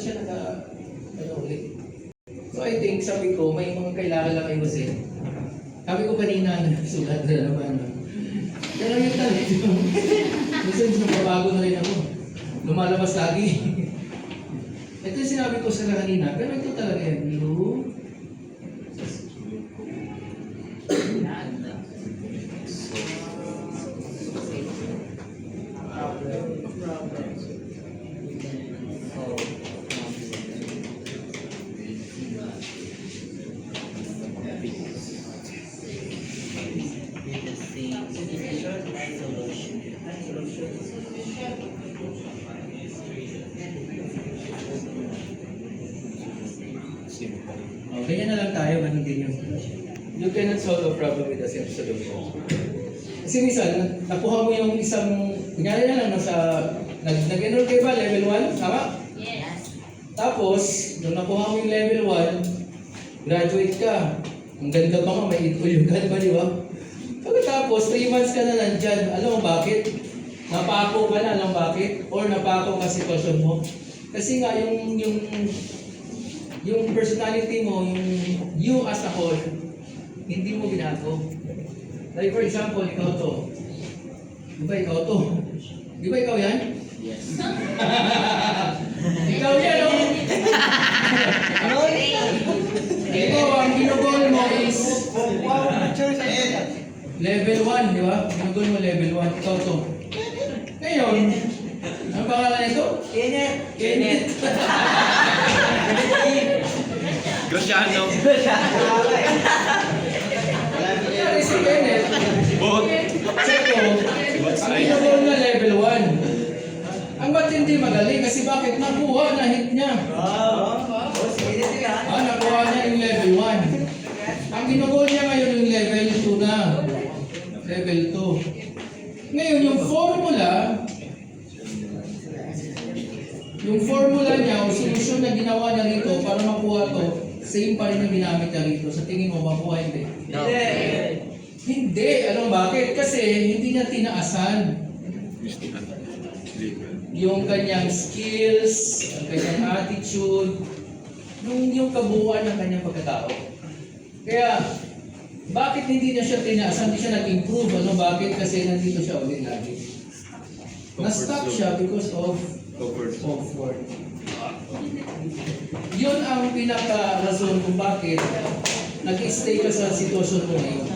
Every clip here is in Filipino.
siya ulit. So I think, sabi ko, may mga kailangan lang kayo kasi. Sabi ko kanina, sulat na naman. Pero yung talit, minsan nababago na rin ako. Lumalabas lagi. Ito yung sinabi ko sa kanina, pero ito talaga yan. Ganyan na lang tayo, ganun din yung you cannot solve a problem with a simple solution. Kasi minsan, nakuha mo yung isang, kunyari na lang, nag-enroll kayo ba, level 1? Tama? Yes. Tapos, nung nakuha mo yung level 1, graduate ka. Ang ganda pa nga, may itulugan pa, di ba? Pagkatapos, 3 months ka na nandyan. Alam mo bakit? Napako ka na, alam bakit? Or napako ka sitwasyon mo? Kasi nga, yung personality mo, yung you as a whole, hindi mo binago. Like for example, ikaw to. Di ba ikaw to? Di ba ikaw yan? Yes. Ikaw yan, no? Ikaw, ang ginugol mo is level 1, di ba? Ginugol mo level 1. Ikaw to. Ngayon, ang pangalan nito? Kenneth. Kenneth. Graciano. Kaya si Kenneth. Bot. Checo. Ang ginugol na level 1. Ang ba't hindi magaling? Kasi bakit? Nakuha na hit niya. Nakuha niya yung level 1. Ang ginugol niya ngayon yung level 2 na. Level 2. Ngayon, yung formula niya o solusyon na ginawa niya rito para makuha to, same pa rin yung ginamit niya rito. Sa tingin mo, makuha hindi? No. Hindi. Alam bakit? Kasi hindi niya tinaasan yung kanyang skills, ang kanyang attitude, yung kabuuan ng kanyang pagkatao. Kaya, bakit hindi niya siya tinaasan, hindi siya nag-improve? Ano bakit? Kasi nandito siya ulit lagi. Na-stuck siya because of comfort. Yun ang pinaka-rason kung bakit nag-stay ka sa sitwasyon mo ngayon.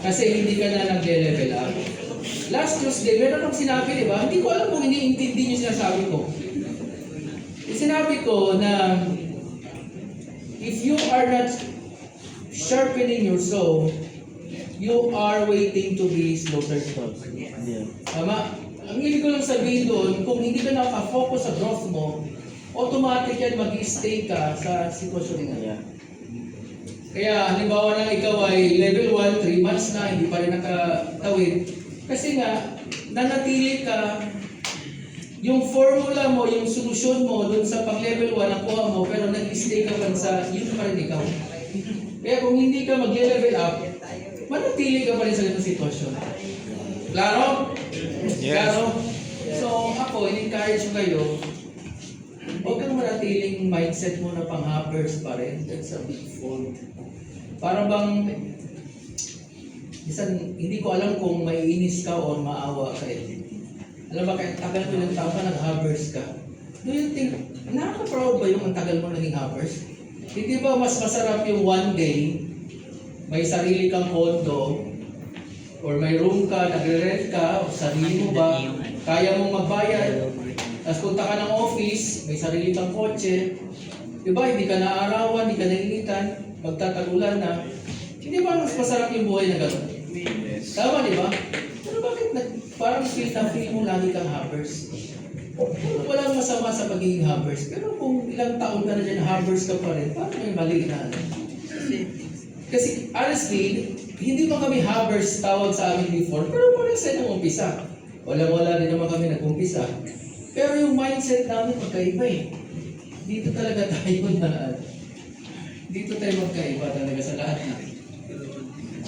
Kasi hindi ka na nag-level up. Last Tuesday, meron akong sinabi, di ba? Hindi ko alam kung iniintindi niyo sinasabi ko. Sinabi ko na if you are not sharpening your saw, you are waiting to be slaughtered. Tama? Ang ibig ko lang sabihin doon, kung hindi ka nakafocus sa growth mo, automatic yan mag-stay ka sa sitwasyon nga. Kaya halimbawa na ikaw ay level 1, 3 months na, hindi pa rin nakatawid. Kasi nga, nanatili ka, yung formula mo, yung solusyon mo doon sa pag-level 1 nakuha mo, pero nag-stay ka pa sa yun pa rin ikaw. Kaya kung hindi ka mag-level up, manatili ka pa rin sa ganung sitwasyon. Klaro? Yes. Klaro? So ako, in-encourage ko kayo, huwag kang manatiling mindset mo na pang-hoppers pa rin. That's a big fault. Para bang, minsan, hindi ko alam kung maiinis ka o maawa ka eh. Alam ba, kaya tagal mo ng tao ka, nag-hoppers ka. Do you think, nakaka-proud ba yung ang tagal mo naging hoppers? Hindi ba mas masarap yung one day, may sarili kang kondo, or may room ka, nagre-rent ka, o sarili mo ba, kaya mong magbayad, tapos punta ka ng office, may sarili kang kotse, diba, hindi ka naarawan, hindi ka nainitan, magtatagulan na, hindi ba mas masarap yung buhay na gano'n? Yes. Tama, di ba? Pero bakit parang feel mo lagi kang hoppers? Walang masama sa pagiging hoppers, pero kung ilang taon ka na dyan, hoppers ka pa rin, parang may mali na. Kasi honestly, hindi pa kami hoppers tawag sa amin before, pero parang sa nung umpisa. Wala din naman kami nag-umpisa. Pero yung mindset namin magkaiba eh. Dito talaga tayo dito tayo magkaiba talaga sa lahat na.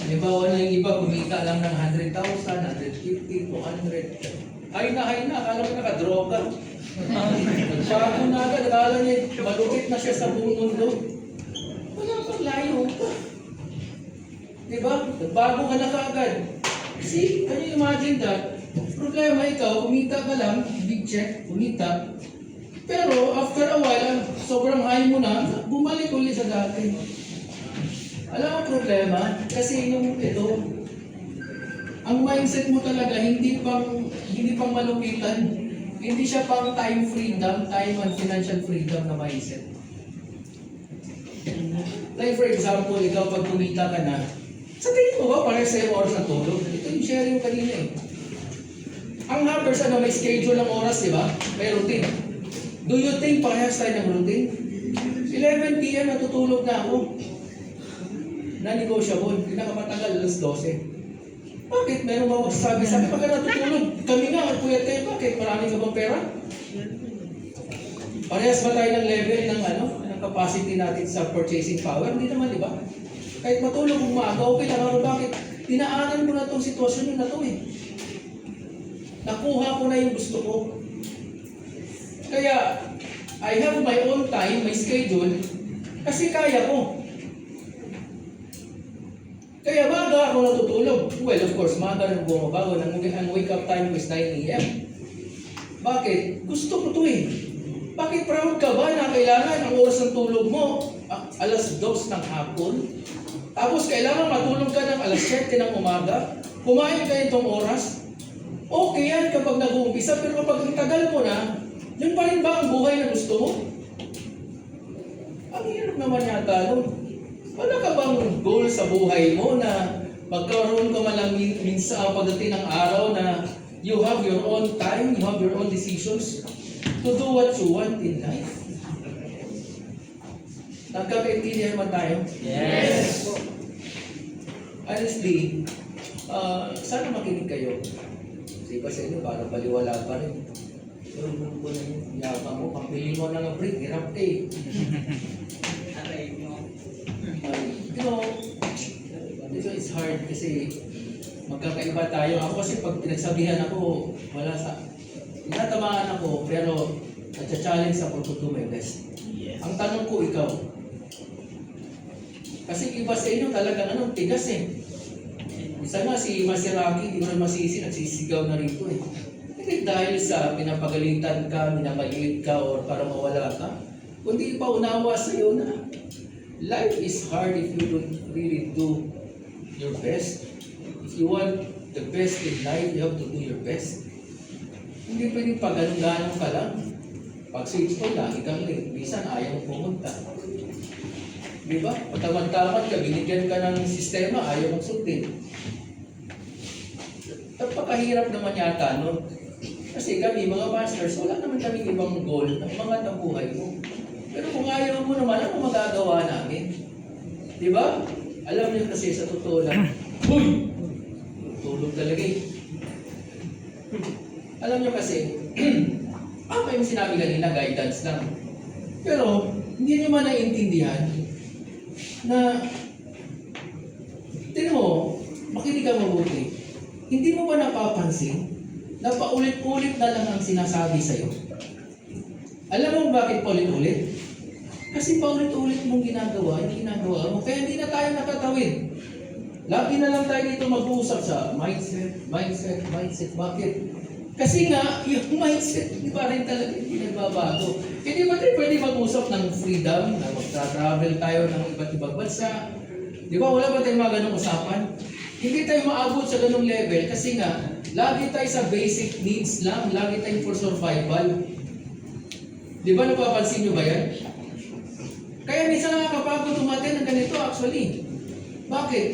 Halimbawa na yung iba, kumita lang ng 100,000, 150, 200. Hay na, akala mo nakadroga. Nagbago na agad, akala niya na siya sa buong mundo. Wala pang layo pa. Diba? Nagbago ka na kaagad. See, can you imagine that? Problema ikaw, kumita ka lang, big check, kumita. Pero after a while, sobrang high mo na, bumalik ulit sa dati. Alam mo problema? Kasi yung ito, ang mindset mo talaga hindi pang malupitan. Hindi siya pang time freedom, time and financial freedom na mindset. Like for example, ikaw pag kumita ka na, sa tingin mo ba para sa oras na tulog? Ito yung sharing mo kanina eh. Ang hackers may schedule ng oras, di ba? May routine. Do you think parehas tayo ng routine? 11 p.m. natutulog na ako. Na-negotiable. Pinakamatagal, alas 12. Bakit? Meron ba magsasabi sa akin? Pagka natutulog, kami nga, kuya tayo, bakit? Marami ka bang pera? Parehas ba tayo ng level ng capacity natin sa purchasing power? Hindi naman, di ba? Kahit matulog umaga, okay lang. Pero bakit? Dinaanan mo na itong sitwasyon yun na ito eh. Nakuha ko na yung gusto ko. Kaya, I have my own time, my schedule, kasi kaya ko. Kaya maaga ako natutulog. Well, of course, maaga nang bumabago. Ang wake up time is 9 a.m. Bakit? Gusto ko to eh. Bakit proud ka ba na kailangan ang oras ng tulog mo alas 2 ng hapon? Tapos kailangan matulog ka ng alas 7 ng umaga? Kumain ka itong oras? Okay yan kapag nag-uumpisa, pero kapag ang tagal mo na, yun pa rin ba ang buhay na gusto mo? Ang hirap naman yata nun. Wala ka bang goal sa buhay mo na magkaroon ka man lang minsan pagdating ng araw na you have your own time, you have your own decisions to do what you want in life? Nagkakaintindihan ba tayo? Yes! Honestly, sana makinig kayo. Kasi pa sa inyo, parang baliwala pa rin. Pero kung po na yung yabang mo, pampili mo na ng break, hirap ka eh. You know, it's hard kasi magkakaiba tayo. Ako kasi pag pinagsabihan ako, tinatamaan ako, pero nagcha-challenge ako to do my best. Yes. Ang tanong ko, ikaw, kasi iba sa inyo talagang tigas eh. Isa nga si Maserati, di mo na masisi, nagsisigaw na rito eh. Hindi dahil sa pinapagalitan ka, minamaliit ka, or para mawala ka, kundi pa unawa sa iyo na life is hard if you don't really do your best. If you want the best in life, you have to do your best. Hindi pwedeng pag-ganong ka lang. Pag switch ko, lagi kang late. Bisan ayaw mo pumunta. Di ba? Patamad-tamad ka, binigyan ka ng sistema, ayaw mong sundin. Napakahirap naman yata nun. Kasi kami, mga masters, wala naman kami ibang goal ng mga tabuhay mo. Pero kung ayaw mo naman, ano magagawa namin? Di ba? Alam niyo kasi sa totoo lang, tulog talaga eh. Alam niyo kasi, ako yung sinabi kanina, guidance lang. Pero, hindi niyo man naiintindihan na, tingnan mo, makinig ka mabuti. Hindi mo ba napapansin na paulit-ulit na lang ang sinasabi sa'yo? Alam mo bakit paulit-ulit? Kasi paulit-ulit mong ginagawa mo, kaya hindi na tayo nakatawid. Lagi na lang tayo dito mag-uusap sa mindset. Bakit? Kasi nga, yung mindset, di ba rin talaga hindi nagbabago. Hindi ba tayo pwede mag-usap ng freedom, na mag-travel tayo ng iba't ibang bansa? Di ba wala ba tayong mga ganong usapan? Hindi tayo maabot sa ganong level kasi nga, lagi tayo sa basic needs lang, lagi tayo for survival. Di ba napapansin nyo ba yan? Kaya minsan nakakapagod umaten ng ganito actually. Bakit?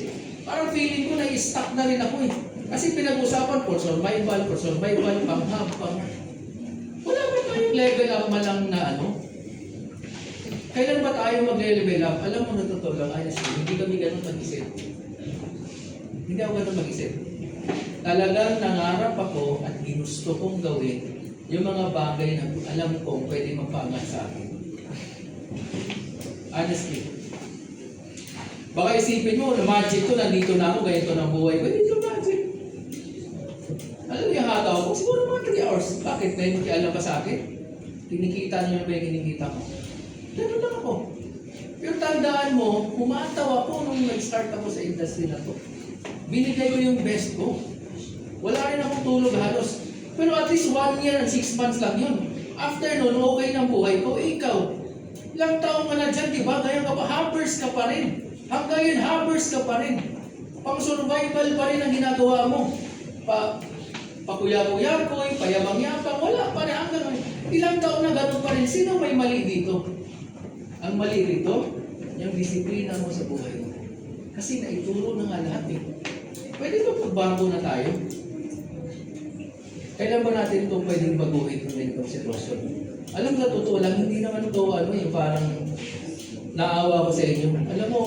Parang feeling ko na i-stuck na rin ako eh. Kasi pinag-usapan for survival, panghab. Wala ba tayong level up malang na ano? Kailan ba tayo mag-level up? Alam mo na totoo lang, honestly, hindi kami ganun mag-isip. Hindi ako ganun mag-isip. Talagang nangarap ako at ginusto kong gawin yung mga bagay na alam kong pwede mapangat sa akin. Honestly. Baka isipin mo, magic to, nandito na ako, ganito na buhay ko. Hindi ko magic. Alam niyo, hataw ko, siguro mga 3 hours. Bakit? May alam ka sa akin? Kinikita niyo ba yung kinikita ko? Ganun lang ako. Pero tandaan mo, humataw ako nung nag-start ako sa industry na to. Binigay ko yung best ko. Wala rin akong tulog halos. Pero at least 1 year and 6 months lang yun. After nun, okay ng buhay ko. Ikaw, ilang taong ka na dyan, di ba? Kaya ka pa, hampers ka pa rin. Hanggang yun, hampers ka pa rin. Pang-survival pa rin ang ginagawa mo. Pakuya-kuya-kuy, payabang-yabang, wala pa rin hanggang ngayon. Ilang taon na gano'n pa rin. Sino may mali dito? Ang mali dito, yung disiplina mo sa buhay mo. Kasi naituro na nga lahat eh. Pwede ba pagbago na tayo? Kailan ba natin ito pwedeng baguhin kung ganitong sitwasyon? Alam sa totoo lang, hindi naman ito parang naawa ko sa inyo. Alam mo,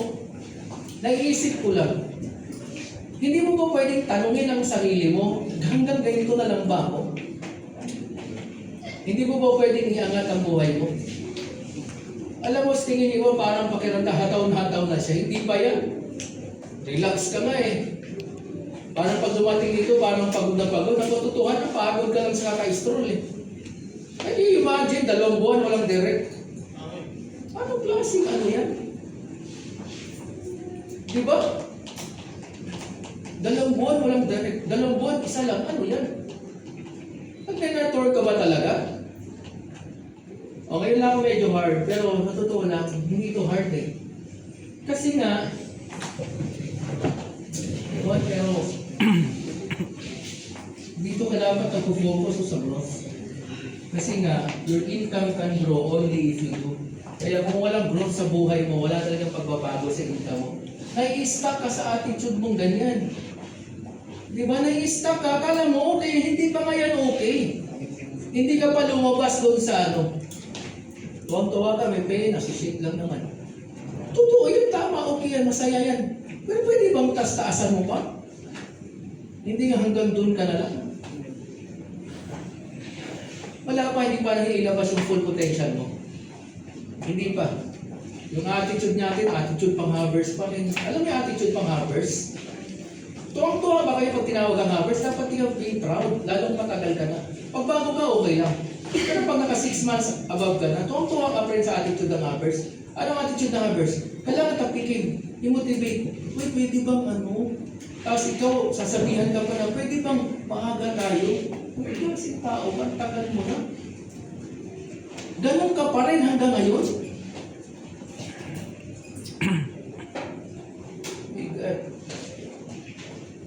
naiisip ko lang, hindi mo ba pwedeng tanungin ang sarili mo, hanggang ganito na lang ba ako? Hindi mo ba pwedeng iangat ang buhay mo? Alam mo, sa tingin mo parang pakiranda hataw na siya. Hindi pa yan. Relax ka nga eh. Parang pag dumating dito, parang pagod na pagod. Natutuhan na pagod ka lang sa kaka-stroll eh. Ay, imagine, 2 buwan walang direct. Anong klaseng ano yan? Diba? 2 buwan walang direct. 2 buwan, isa lang. Ano yan? Nag-network ka ba talaga? O, ngayon lang ako medyo hard. Pero natotoo lang, hindi ito hard eh. Kasi nga, pero dito ka dapat nag-focus sa growth. Kasi nga, your income can grow only if you do. Kaya kung walang growth sa buhay mo, wala talagang pagbabago sa income mo. Nai-stuck ka sa attitude mong ganyan. Di ba? Nai-stuck ka, akala mo okay, hindi pa nga yan okay. Hindi ka pa lumabas doon sa ano. Tuwang-tuwa ka, may pain, nasishit lang naman. Totoo yun, tama, okay yan, masaya yan. Pero pwede bang taas-taasan mo pa? Hindi nga hanggang doon ka na lang. Wala pa, hindi pa nahilabas yung full potential mo. Hindi pa. Yung attitude natin, attitude pang-havers pa rin. Alam niyo attitude pang-havers? Tuwang-tuwa ba kayo pag tinawag ang havers? Dapat you be proud, lalong matagal ka na. Pag bago ka, okay lang. Pero pag naka 6 months above ka na, tuwang-tuwa ka pa rin sa attitude ng havers. Anong attitude ng havers? Kailangan tapikin, i-motivate. Uy, pwede bang ano? Tapos ikaw, sasabihan ka pa na, pwede bang maaga tayo? Kung ikaw si tao, ang tagal mo na. Ganun ka pa rin hanggang ngayon?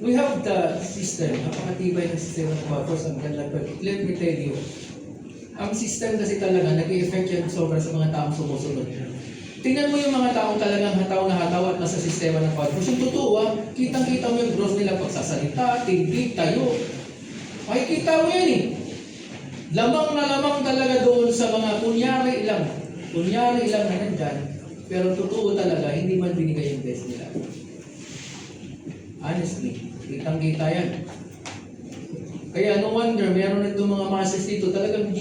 We have the system, napakatibay ng system ng purpose ang ganda. Let me tell you, ang system kasi talaga, nag-i-effect yan sobra sa mga taong sumusunod. Tingnan mo yung mga taong talagang hataw na hataw at nasa sistema ng purpose. Yung totoo, kitang-kita mo yung growth nila pagsasalita, tingkik, tayo. Makikita mo yan eh. Lamang na lamang talaga doon sa mga kunyari lang na nandyan. Pero totoo talaga, hindi man binigay yung best nila. Honestly, kitang-kita yan. Kaya no wonder, meron na itong mga masters dito, talagang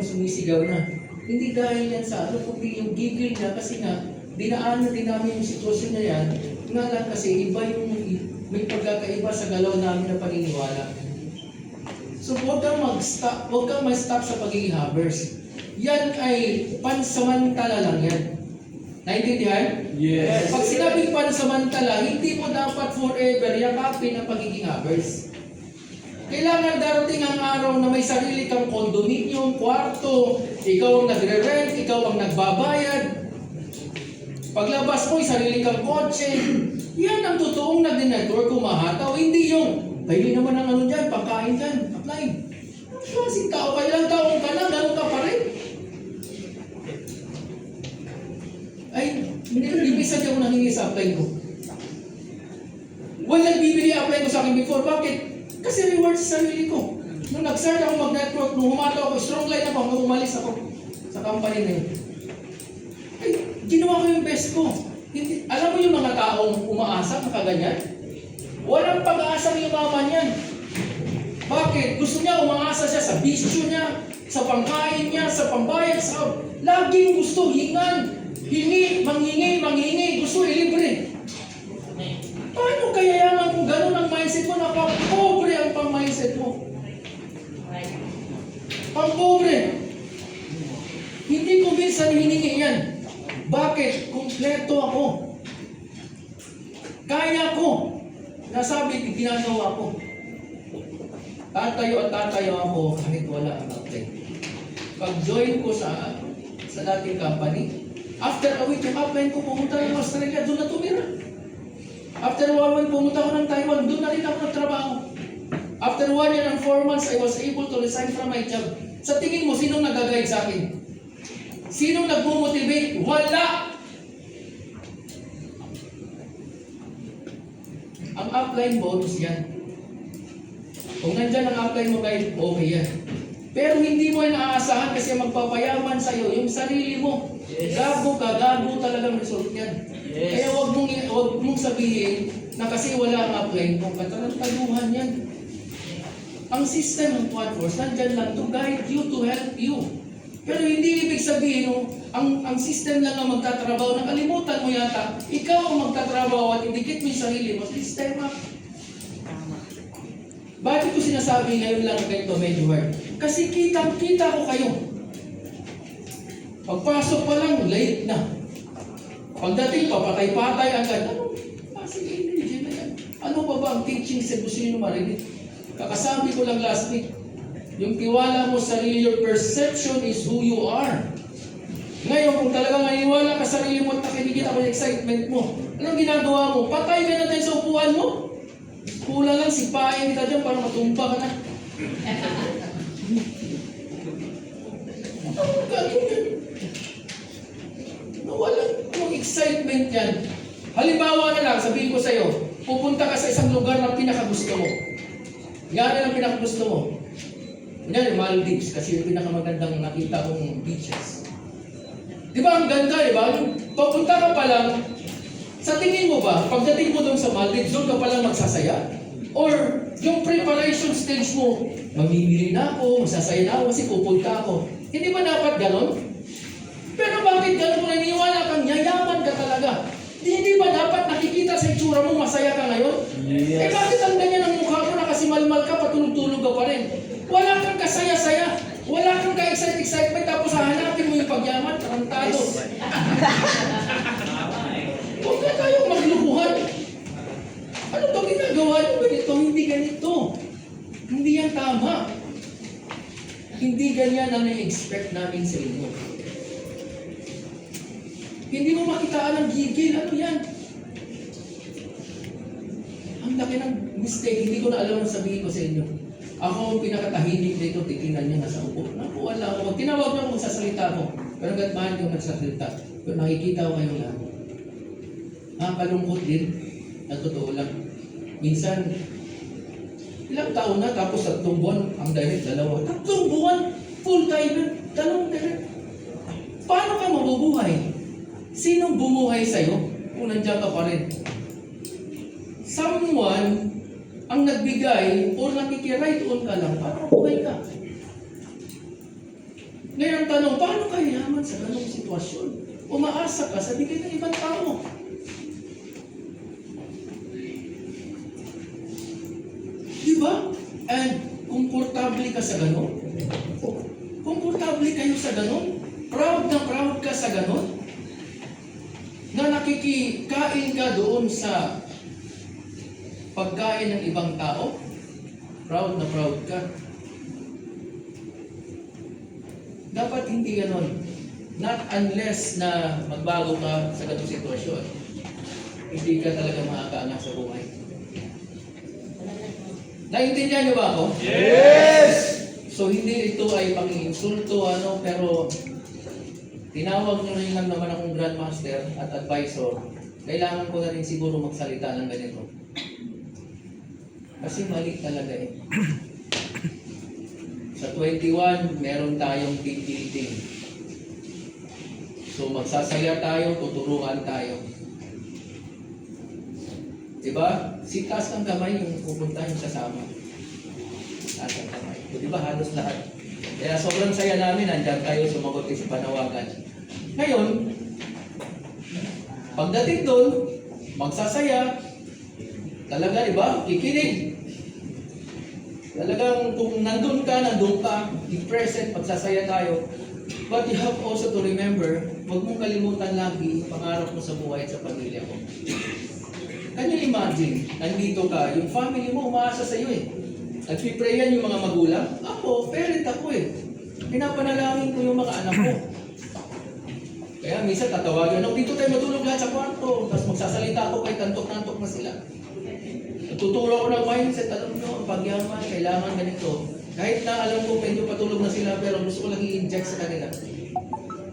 sumisigaw na. Hindi dahil yan sa ano, kundi yung gigil niya kasi nga, dinaanan din namin yung sitwasyon niya yan. Nga lang kasi iba yung, may pagkakaiba sa galaw namin na paniniwala. So huwag kang mag-stop sa pagiging havers. Yan ay pansamantala lang yan. Naintindihan? Yes. Pag sinabing pansamantala, hindi mo dapat forever yakapin ang pagiging havers. Kailangan darating ang araw na may sarili kang condominium, kwarto, ikaw ang nagre-rent, ikaw ang nagbabayad. Paglabas mo, sarili kang kotse. Yan ang totoong nag-network kumahataw. Hindi yung, pwede naman ang ano dyan, pagkain dyan, apply. Kasi tao, kailang taong ka na, ganun ka pa rin. Ay, minsan ako nangingi sa apply ko. Well, nagbibili apply ko sa akin before. Bakit? Kasi reward sa sarili ko. Nung nag-start ako mag-network, nung humataw ako, strong line ako, nung umalis ako sa company na yun. Ay, ginawa ko yung best ko. Hindi, alam mo yung mga taong umaasa na kaganyan? Walang pag-aasang yumaman yan. Bakit? Gusto niya, umaasa siya sa bisyo niya, sa pangkain niya, sa pambayad, sa... Laging gusto hingan. Hingi, manghingi, gusto ilibre. Paano kaya yaman kung gano'n ang mindset mo na pang-pobre ang pang-mindset mo? Pang-pobre. Hindi ko minsan hiningi yan. Bakit? Kumpleto ako. Kaya ko. Nasabi, ginagawa ko. Tatayo at tatayo ako kahit wala ang apply. Pag-join ko sa dating company, after a week, yung upline ko pumunta ng Australia, doon na tumira. After 1 month, pumunta ko ng Taiwan, doon na rin ako nagtrabaho. After 1 year and 4 months, I was able to resign from my job. Sa tingin mo, sinong nag-guide sa akin? Sinong nag-motivate? Wala! Ang upline bonus yan. Kung nandyan ang upline mo guide, okay yan. Pero hindi mo inaasahan kasi magpapayaman sa'yo yung sarili mo. Gago ka, gago talagang result yan. Kaya wag mong sabihin na kasi wala ang upline mo. Katarantaduhan yan. Ang system ng Quad Force, nandyan lang to guide you, to help you. Pero hindi ibig sabihin, ang system lang ang magtatrabaho. Nakalimutan mo yata, ikaw ang magtatrabaho at indikit mo yung sarili mo. Sistema. Bakit ko sinasabi ngayon lang ganito medyo hard? Kasi kitang-kita ko kayo. Pagpasok pa lang, late na. Pagdating, papatay-patay agad. Ano? Basic ingredient na yan. Ano pa ba ang teaching sa gusto nyo marinig? Kakasabi ko lang last week, yung tiwala mo sa sarili, your perception is who you are. Ngayon, kung talagang maniwala ka sa sarili mo at nakinikita ko yung excitement mo, anong ginagawa mo? Patay ka na tayo sa upuan mo. Kulang lang, sipain kita dyan para matumba ka na. Ang gagawin? Nawalan yung excitement yan. Halimbawa na lang, sabihin ko sa'yo, pupunta ka sa isang lugar na pinakagusto mo. Gano'n ang pinakagusto mo? Yan, Maldives, kasi yung pinakamagandang nakita kong beaches. Di ba ang ganda, di ba? Papunta ka pa lang, sa tingin mo ba, pagdating mo doon sa Maldives, doon ka pa lang magsasaya? Or yung preparation stage mo, mamimili na ako, magsasaya na ako kasi pupunta ako. Hindi ba dapat ganon? Pero bakit ganon kung naniniwala kang yayaman ka talaga? Hindi ba dapat nakikita sa itsura mo masaya ka ngayon? Yes. Eh bakit ang ganyan ang mukha mo na kasi malmal ka, patulog-tulog ka pa rin? Wala kang kasaya-saya. Wala kang ka-excitement tapos hahanapin mo yung pagyaman, tarantado. Huwag na tayong maglubuhan. Ano to ginagawa nyo ganito? Hindi ganito. Hindi yan tama. Hindi ganyan ang na-expect namin sa inyo. Hindi mo makitaan ng gigil. Ano yan? Ang laki ng mistake. Hindi ko na alam ang sabihin ko sa inyo. Ako ang pinakatahimik dito. Titingnan niya nasa upo. Nakuha lang ako. Tinawag niyo kung sasalita ko. Pero hanggat mahal yung nagsasalita. Pero nakikita ko kayo lahat. Nakakalungkot din. Na totoo lang. Minsan, ilang taon na tapos 3 buwan ang direct, 2. 3 buwan, full-timer, 2 direct. Paano ka mabubuhay? Sinong bumuhay sa'yo kung nandiyan ka pa rin? Someone ang nagbigay o nakikiride on ka lang para mabuhay ka. Ngayon ang tanong, paano ka yaman sa ganong sitwasyon? Umaasa ka sa bigay ng ibang tao. Diba? And komportable ka sa ganon? Komportable kayo sa ganon? Proud na proud ka sa ganon? Na nakikikain ka doon sa pagkain ng ibang tao? Proud na proud ka? Dapat hindi ganon. Not unless na magbago ka sa ganong sitwasyon. Hindi ka talaga makakaangat sa buhay. Naintindihan niyo ba ako? Yes! So hindi ito ay pang-insulto, pero tinawag niyo rin lang naman akong grandmaster at advisor. Kailangan ko na rin siguro magsalita ng ganito. Kasi mali talaga eh. Sa 21, meron tayong team building. So magsasaya tayo, tuturuan tayo. Diba? Si taas ng kamay yung pupuntahin kasama. Taas ng kamay. So, diba? Halos lahat. Kaya sobrang saya namin, nandiyan tayo sumagot sa panawagan. Ngayon, pagdating doon, magsasaya, talaga, diba? Kikinig. Talagang kung nandun ka, i-present, magsasaya tayo. But you have also to remember, huwag mong kalimutan lagi yung pangarap mo sa buhay at sa pamilya mo. Can you imagine, nandito ka, yung family mo umaasa sa iyo eh. Nagpiprayan yung mga magulang. Ako, parent ako eh. Pinapanalangin ko yung mga anak ko. Kaya minsan tatawagan ako, dito tayo matulog lahat sa kwarto. Tapos magsasalita ako kahit tantok-tantok na sila. Tuturo ako ng mindset, alam nyo, ang pagyaman, kailangan ganito. Kahit na alam ko medyo patulog na sila, pero gusto ko lang i-inject sa kanila.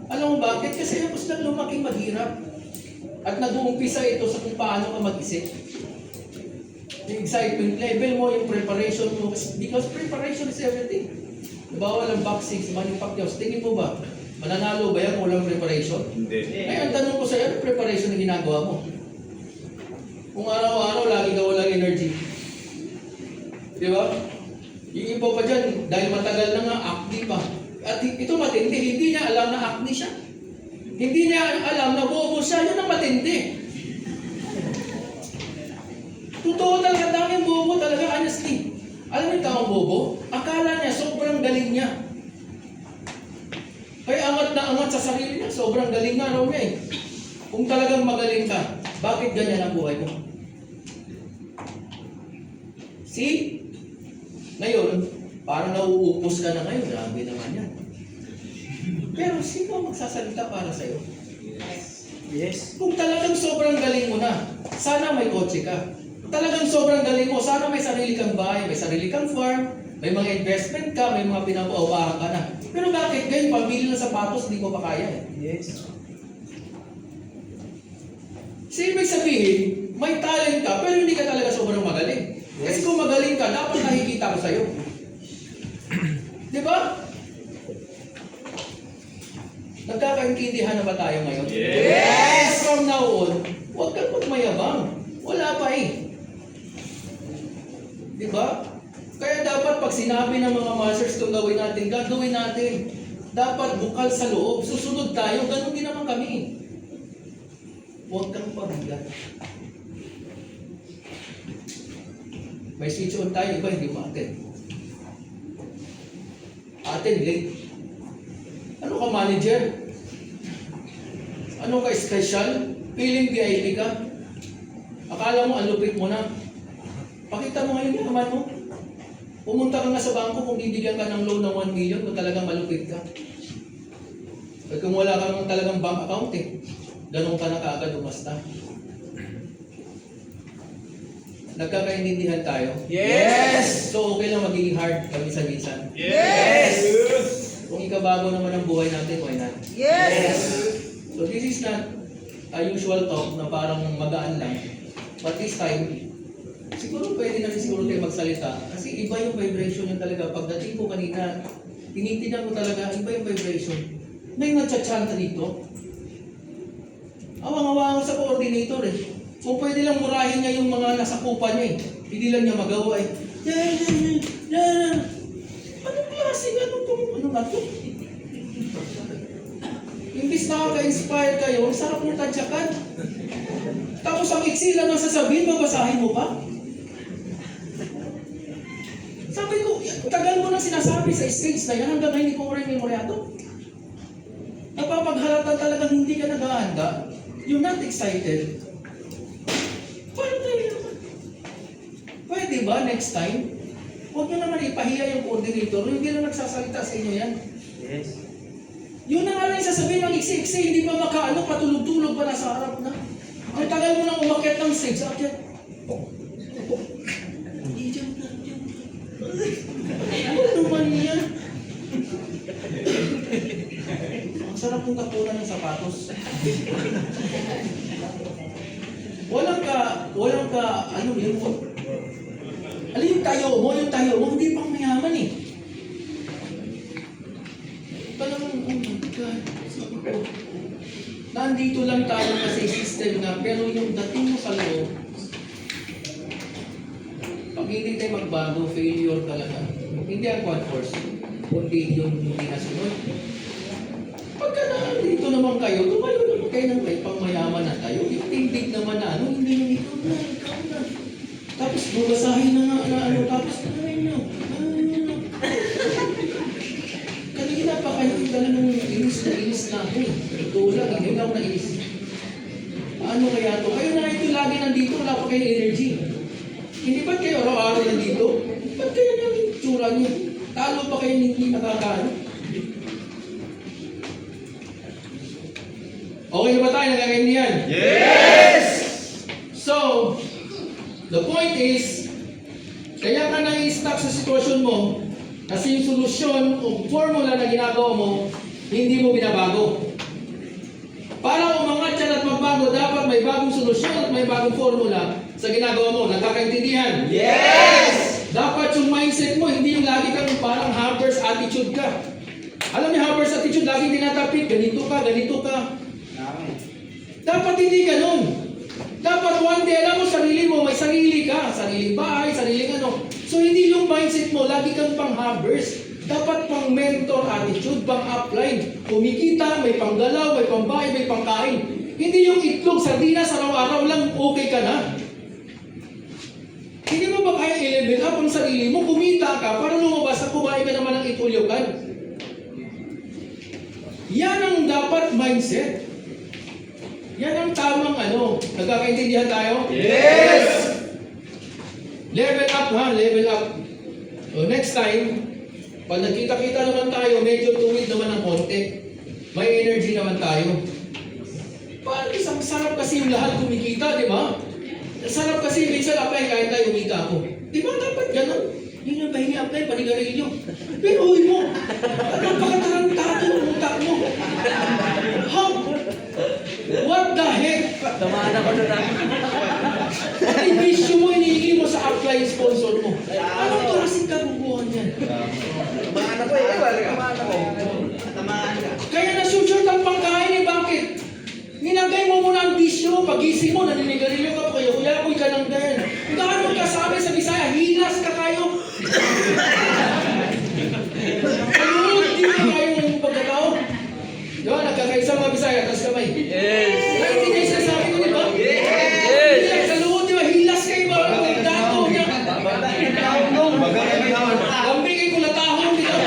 Alam mo bakit? Kasi tapos lang lumaking maghirap. At nag-uumpisa ito sa kung paano ka mag-isip. Yung excitement level mo, yung preparation mo, because preparation is everything. Diba, walang boxing, manning Pacquiao. Tingin mo ba, mananalo ba yan kung walang preparation? Hindi. Ay, ang tanong ko sa'yo, ano preparation na ginagawa mo? Kung araw-araw, lagi ka walang energy. Di ba? Yung iba pa dyan, dahil matagal na nga, acne pa. At ito matindi, hindi niya alam na acne siya. Hindi niya alam na bobo siya, yun ang matindi. Totoo talaga, daming bobo talaga, honestly. Alam mo yung taong bobo? Akala niya, sobrang galing niya. Kaya angat na angat sa sarili niya, sobrang galing nga raw niya eh. Kung talagang magaling ka, bakit ganyan ang buhay mo? See? Ngayon, parang nauupos ka na ngayon, grabe naman yan. Pero sino ang magsasalita para sa'yo? Yes. Kung talagang sobrang galing mo na, sana may kotse ka. Talagang sobrang galing mo, sana may sarili kang bahay, may sarili kang farm, may mga investment ka, may mga pinapaupahan ka na. Pero bakit ganyan, pambili ng sapatos, hindi ko pa kaya eh. Yes. So, ibig sabihin, may talent ka, pero hindi ka talaga sobrang magaling. Kasi kung magaling ka, dapat nakikita ko sa'yo. Di ba? Nagkakaintindihan na ba tayo ngayon? Yes! From now on, huwag kang magmayabang. Wala pa eh. Di ba? Kaya dapat pag sinabi ng mga masters kung gawin natin, gagawin natin. Dapat bukal sa loob. Susunod tayo. Ganun din naman kami. Huwag kang pabigat. May switch on tayo, iba hindi ma-attend. Attend late. Ano ka manager? Ano ka special? Feeling VIP ka? Akala mo ang lupit mo na. Pakita mo ngayon yung naman mo. Pumunta ka nga sa bangko kung bibigyan ka ng loan ng 1 million kung talagang malupit ka. At kung wala kang talagang bank account eh, ganun ka na kaagad umasta. Nagkakaintindihan tayo? Yes! So okay lang magiging hard paminsan-minsan. Yes! Kung ikabago naman ang buhay natin, why not? Yes! So this is not a usual talk na parang magaan lang. But this time, siguro pwede na rin siguro tayo magsalita. Kasi iba yung vibration yung talaga. Pagdating ko kanina, tinitignan ko talaga, iba yung vibration. May nagcha-chant dito. Awang-awang sa coordinator eh. Kung pwede lang murahin niya yung mga nasakupan niya eh. Hindi lang niya magawa eh. Anong klase nga ano nga to? Imbis nakaka-inspire kayo, ang sarap mong tadyakan. Tapos ang iksi lang ang sasabihin, babasahin mo pa? Sabi ko, tagal mo nang sinasabi sa stage na yan, hanggang ngayon hindi ko rin memoryado. Napapaghalata talagang hindi ka naghahanda. You're not excited. Paano tayo naman? Pwede ba next time? Huwag nyo naman ipahiya yung coordinator, hindi na nagsasalita sa inyo yan. Yes. Yun na nga lang yung sasabihin ng iksi-iksi, hindi pa makaano, patulog-tulog pa nasa harap na. Ang tagal mo nang umakyat ng stage, akyat. Hindi dyan na, dyan. Ano man yan? Ang sarap ng tapunan ng sapatos. Walang ka, ano yun mo? Alam yung tayo mo, hindi pang mayaman eh. Talagang, oh my God, sabi ko, nandito lang tayo kasi system na, pero yung dating mo sa loob, pag hindi tayo magbago, failure talaga. Hindi ang quad force, kundi yung hindi nasunod. Pagka nandito naman kayo, tumayo naman kayo ng may pangmayaman na tayo. Yung tindig naman na ano, hindi yung ikaw na. Tapos bubasahin na nga na ano, tapos kanina, pa kayo talagang inis na ako eh. Ito lang, hindi lang nainis. Ano kaya to? Kayo na ito lagi nandito, wala pa kayo energy. Hindi ba't kayo araw-araw nandito? Ba't kayo nang tsura niyo? Talo pa kayo hindi nakakaano? Okay na ba tayo? Nagkakaintindihan? Yes! So, the point is, kaya ka nai-stuck sa sitwasyon mo kasi yung solusyon o formula na ginagawa mo, hindi mo binabago. Para umangat yan at magbago, dapat may bagong solusyon at may bagong formula sa ginagawa mo. Nagkakaintindihan? Yes! Dapat yung mindset mo, hindi yung lagi kang parang hamper's attitude ka. Alam niyo, hamper's attitude, lagi tinatapit, ganito ka, ganito ka. Dapat hindi ganun. Dapat one day, alam mo, sarili mo, may sarili ka, sariling bahay, sariling ano. So hindi yung mindset mo, lagi kang pang hammers. Dapat pang mentor attitude, pang upline. Kumikita, may panggalaw, may pambahay, may pangkain. Hindi yung itlog, sardinas, araw-araw lang, okay ka na. Hindi mo ba kaya i-level up ang sarili mo? Kumita ka, para lumabas at kumain ka naman ng itulyogan. Yan ang dapat mindset. Yan ang tamang ano. Nagkakaintindihan tayo? Yes! Level up ha, level up. So next time, pag nagkita-kita naman tayo, medyo tuwid naman ng konti. May energy naman tayo. Parang isang sarap kasi yung lahat kumikita, di ba? Sarap kasi minsan apply kahit tayo umita ako. Di ba dapat ganun? Yun yung pahingi apply, panigarilyo. Pero uy mo, napakatarantado ng utak mo. How? What the heck? Tamaan ako na lang. At yung issue mo, inihingi mo sa apply sponsor mo. Anong klaseng kagubuhan yan? Tamaan ako eh. Tamaan ako. Tamaan ka. Kaya na-shoot ang pangkain eh, bakit? Nilagay mo muna ang bisyo, pagising mo, naninigarilyo ka pa kayo, kuya ka lang din. Gano'n ka sabi sa Bisaya, hilas ka kayo. Ayun, hindi ka kayo ng pagkatao. Di ba, nagkakaisa mga Bisaya, tapos kamay. Yes! Ay, hindi kayo sinasabi ko, di ba? Yes! Hindi, sa loob, di ba, hilas kayo ba? Dato niya. Lambing ko latahon, di ba?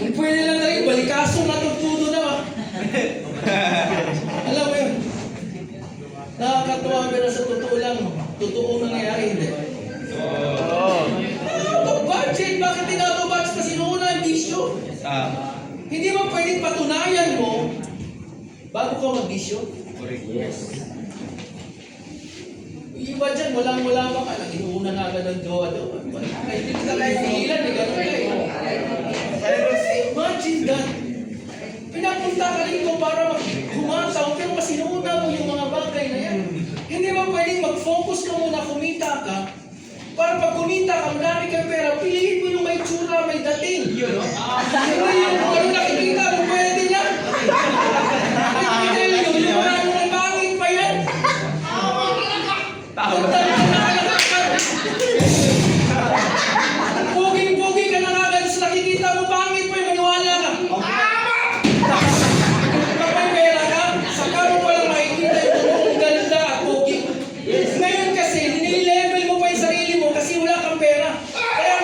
Kung pwede lang tayo, balikaso na tutudo na ba? Alam mo yun? Nakakatuwa pero sa totoo lang, totoo nangyayari, hindi. Budget, bakit tinatobudget kasi noon ang bisyo? Hindi mo pwedeng patunayan mo bago ka mag-bisyo. Yes. Yung iba dyan, wala pa ka. Inuuna na agad ng jowa daw. Kahit hindi ka kayo pigilan, may ganun kayo. Imagine that. Pinapunta ka rito para humataw, pero mas inuuna mo yung mga bagay na yan. Hindi mo pwedeng mag-focus ka muna, kumita ka, para pag kumita ka, marami kang pera, piliin mo yung may tsura, may dating. Hindi yung kung ano nakikita mo, pwede na. Hindi yung maraming may pangit pa yan. Puging-pugi ka na agad sa nakikita mo, pangit pa yung maniwala ka. Pag may pera ka, saka mo palang makikita yung totoong ganda at pugi. Ngayon kasi, ninilevel mo pa yung sarili mo kasi wala kang pera. Kaya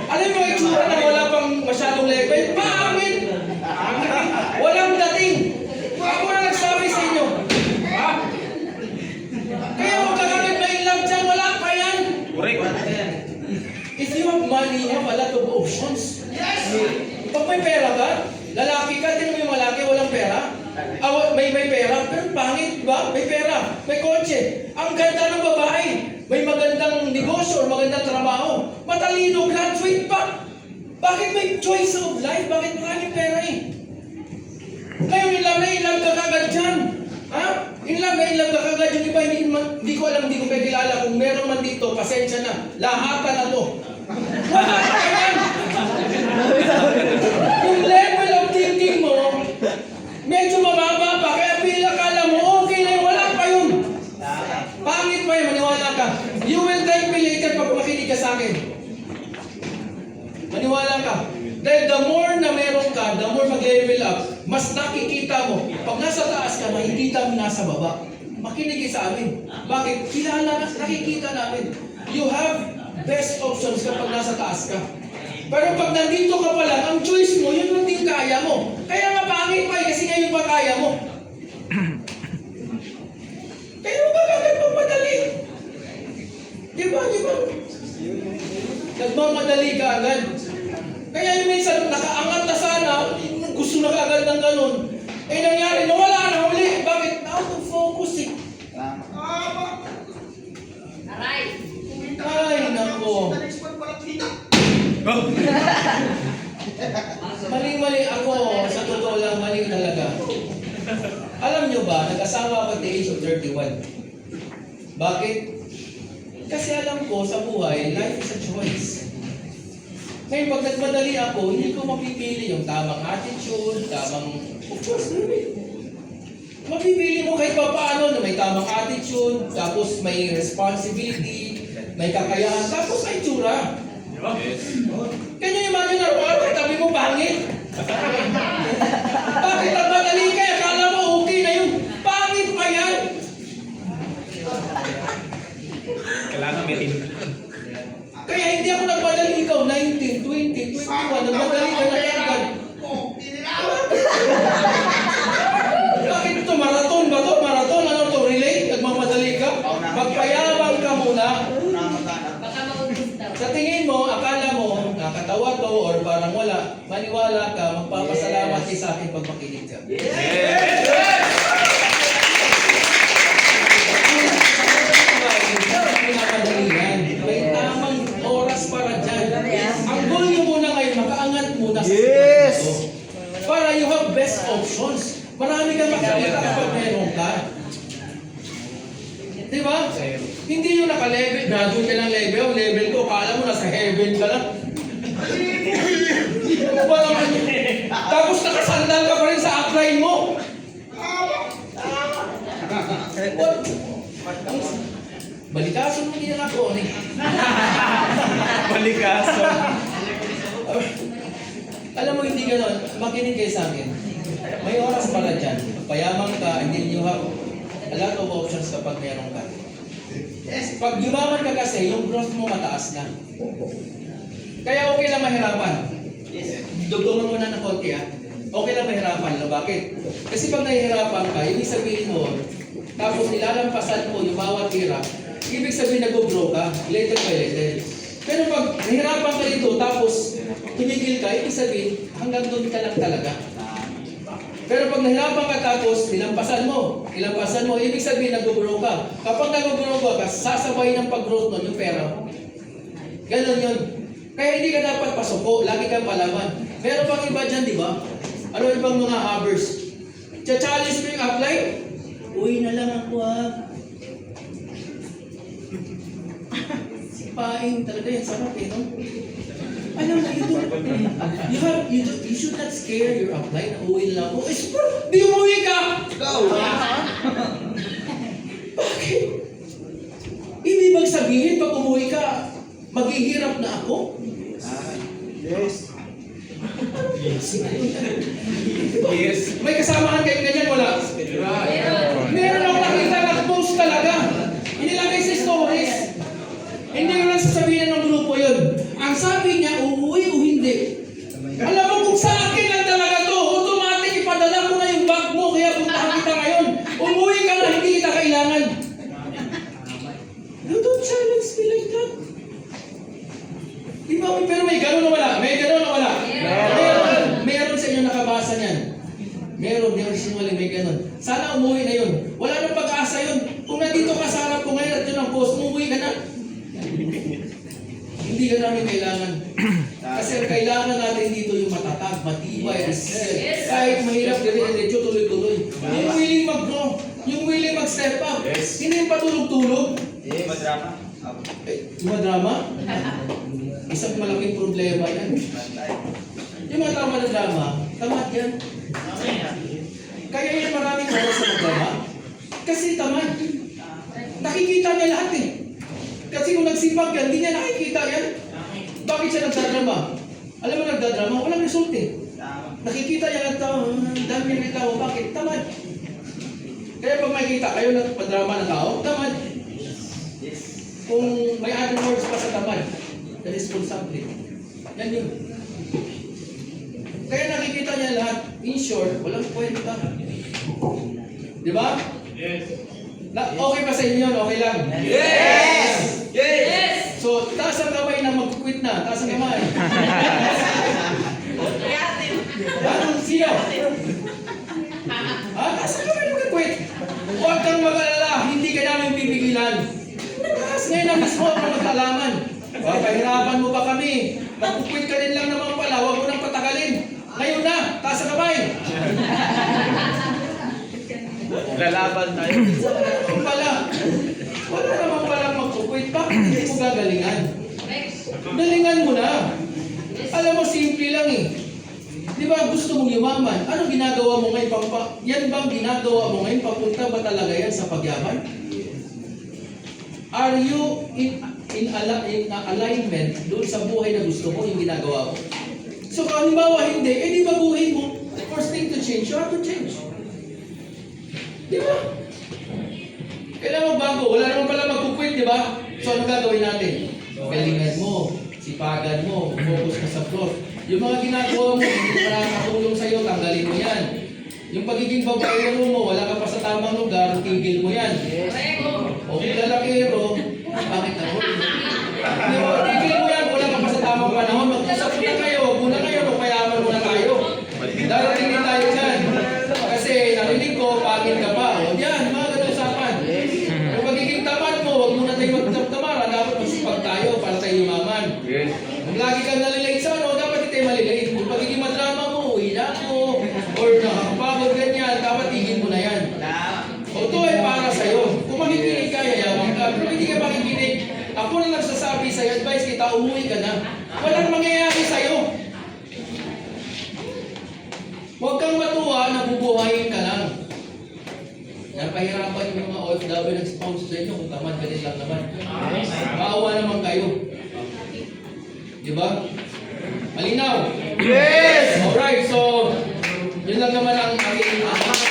alam mo yung itsura na wala pang masyadong level? Pangit! Walang dating. Ako na nagsabi sa inyo. Kaya huwag ka kagad na in love dyan, wala pa yan. Correct. If you have money, you have a lot of options. Yes! Pag may pera ka, lalaki ka, din mo yung malaki, walang pera. May pera, pero pangit, ba? May pera, may kotse. Ang ganda ng babae, may magandang negosyo, magandang trabaho. Matalino, graduate pa. Bakit may choice of life? Bakit maraming pera eh? Ngayon, ilang ka kagad dyan. Ha? Ilang ka kagad yung iba, hindi ko alam, hindi ko may kilala. Kung meron man dito, pasensya na. Lahatan na to. Yung level of thinking mo, medyo mababa pa. Kaya pila kala mo, okay na yun. Wala pa yun. Pangit pa yun, maniwala ka. You will thank me later pag makinig ka sa akin. Maniwala ka. Dahil the more na meron ka, the more mag-level up, mas nakikita mo. Pag nasa taas ka, makikita mo nasa baba. makinig kayo sa amin. Bakit? Nakikita namin. You have best options kapag nasa taas ka. Pero pag nandito ka pa lang, ang choice mo, yun lang din kaya mo. Kaya nga pangit pa kasi ngayon pa kaya mo. Kaya mo ba kagad magmadali? Di ba? Nagmamadali ka agad. Kaya yung minsan, nakaangat na sana, gusto na kaagad ng ganun. Eh nangyari, nawala na uli. Bakit? Out of focus eh. Ay, nako. Mali ako. Sa totoo lang, mali talaga. Alam nyo ba, nag-asawa ako at the age of 31. Bakit? Kasi alam ko sa buhay, life is a choice. Ngayon, pag nagmadali ako, hindi ko mapipili yung tamang attitude, of course, mapipili mo kahit pa paano na may tamang attitude, tapos may responsibility, may kakayahan, tapos may tsura. Can you imagine araw-araw katabi mo pangit? Bakit nagmadali ka? Akala mo okay na yun. Pangit pa yan. Kailangan may Kaya hindi ako nagmadali ikaw, 19, 20, 21, nagmadali ka na agad. Bakit ito? Marathon ba ito? Marathon? Ano ito? Relay? Nagmamadali ka? Magpayabang ka muna. Sa tingin mo, akala mo, nakatawa to or parang wala, maniwala ka, magpapasalamat ka sa akin pag makinig ka. May tamang oras para dyan. Ang goal nyo muna ngayon, makaangat muna sa Yes! ito. Para you have best options. Marami kang makikita kapag meron ka. Di ba? Hindi yung naka-level, graduate ka ng level ko, kala mo nasa heaven ka lang. Ano ba naman yun? Tapos nakasandal ka pa rin sa upline mo. What? Balikaso mo din ako. Balikaso. Alam mo, hindi ganon. Makinig kayo sa akin. May oras para dyan. Payaman ka, and then you have a lot of options kapag meron ka. Pag yumaman ka kasi, yung growth mo mataas na. Kaya okay lang mahirapan. Dugtungan mo na ng konti ha. Okay lang mahirapan. No? Bakit? Kasi pag nahihirapan ka, ibig sabihin mo, tapos nilalampasan mo yung bawat hirap, ibig sabihin nag-grow ka, little by little. Pero pag nahirapan ka dito, tapos tumigil ka, ibig sabihin, hanggang doon ka lang talaga. Pero pag nahirapan ka tapos, nilampasan mo, ibig sabihin nag-grow ka. Kapag nag-grow ka, sasabay ng pag-growth nun yung pera mo. Ganon yun. Kaya hindi ka dapat pasuko, lagi kang palaman. Meron pang iba dyan, di ba? Ano ibang mga habbers? Cha-challenge mo yung upline? Uy na lang ako Sipain talaga yan, sarap eh, no? Alam mo, you should not scare your upline na uwi na lang ako. Di umuwi ka! Go! Bakit? Hindi bang sabihin pag umuwi ka, maghihirap na ako? Yes. Yes. May kasamahan kayo ganyan, wala? Meron akong nakita nag-post talaga. Inilagay sa stories. Hindi ko lang sasabihin ng grupo yun. Ang sabi niya, uuwi o hindi. Alam mo kung sa akin lang talaga to, automatic ipadala ko na yung bag mo, kaya puntahan kita ngayon. Umuwi ka na, hindi kita kailangan. You don't challenge me like that. Diba, pero may gano'n na wala? May gano'n na wala? Meron sa inyo nakabasa niyan. Meron sinwali, may gano'n. Sana umuwi na yun. Wala nang pag-asa yun. Kung nandito ka sa harap ko ngayon at yun ang post, umuwi ka na. Hindi ka namin kailangan. Kasi ang kailangan natin dito yung matatag, matibay, resilient. Kahit mahirap dire-diretso, tuloy-tuloy. Yung willing mag-grow, yung willing mag-step up. Hindi yung patulog-tulog. Madrama. Drama? Isang malaking problema yan. Yung mga tama na drama, tamad yan. Kaya yan maraming oras sa drama. Kasi tamad. Nakikita niya lahat eh. Kasi kung nagsipag yan, hindi niya nakikita yan. Bakit siya nagdadrama? Alam mo nagdadrama, walang result eh. Nakikita niya ng tao, dami niya ng tao, bakit? Tamad. Kaya pag makikita kayo nagpadrama ng tao, tamad. Kung may other words pa sa tamad, irresponsible. Yan yun. Kaya nakikita niya lahat, in short, walang kwenta. Di ba? Yes. Okay pa sa inyo yun? Okay lang? Yes! Yes! So, taas ang kamay na mag-quit na. Taas ang kamay. Anong sino? Taas ang kamay na mag-quit. Huwag kang mag-alala. Hindi ka namin pipigilan. Taas ngayon na mismo ang mag-alaman. Pahirapan mo pa kami. Mag-quit ka din lang naman pala. Huwag mo nang patagalin. Ngayon na. Taas ang kamay. Lalaban tayo. Wala naman palang mag-quit. Bakit hindi mo gagalingan? Galingan mo na. Alam mo, simple lang eh. Di ba gusto mong yumaman? Ano ginagawa mo ngayon? Yan bang ginagawa mo ngayon? Papunta ba talaga yan sa pagyaman? Are you in alignment doon sa buhay na gusto mo, yung ginagawa mo? So kung halimbawa hindi, di baguhin mo. The first thing to change, you have to change. Di ba? Kailangan magbago. Wala naman pala mag-quit, di ba? So ano gagawin natin? Galingan mo, sipagan mo, focus ka sa growth. Yung mga ginagawa mo, hindi pa nakakatulong sa'yo, tanggalin mo yan. Yung pagiging babaero mo, wala ka pa sa tamang lugar, tigil mo yan. O kung lalakero, bakit ako? Tigil mo yan, wala ka pa sa tamang panahon. Mag-usap muna kayo, huwag muna kayo, magpayaman muna tayo. Darating din tayo dyan. Kasi narinig ko, pangit ka pa. O yan, mga ganun usapan. Yung pagiging tamad mo, huwag muna tayo magtamara. Dapat masipag tayo para tayo yumaman. Kung lagi kang nalilate sa ano, dapat hindi tayo malilate. Kung pagiging madrama mo, uwi na ako. Or nakakapagod ganyan, dapat tigil mo na yan. O ito ay para sa'yo. Kung makikinig ka, yayabang ka. Pero hindi ka makikinig, ako na nagsasabi sa'yo, advice kita, umuwi ka na. Walang mangyayari sa'yo. Huwag kang matuwa na bubuhayin ka lang. Napahirapan yung mga OFW nag-sponsor sa inyo kung tamad ka din lang naman. Maawa naman kayo. Di ba? Malinaw? Yes! Alright, so yun lang naman ang aking guys,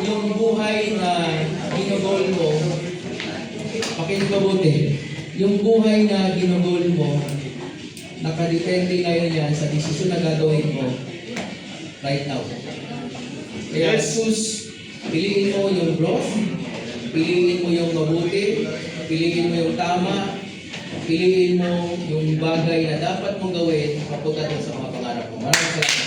yung buhay na ginugol mo, pakinig mabuti. Yung buhay na ginugol mo, nakadepende ngayon yan sa desisyon na gagawin mo right now. Kaya sus, piliin mo yung growth, piliin mo yung mabuti, piliin mo yung tama, piliin mo yung bagay na dapat mong gawin kapag sa mga pangarap mo. Maraming salamat.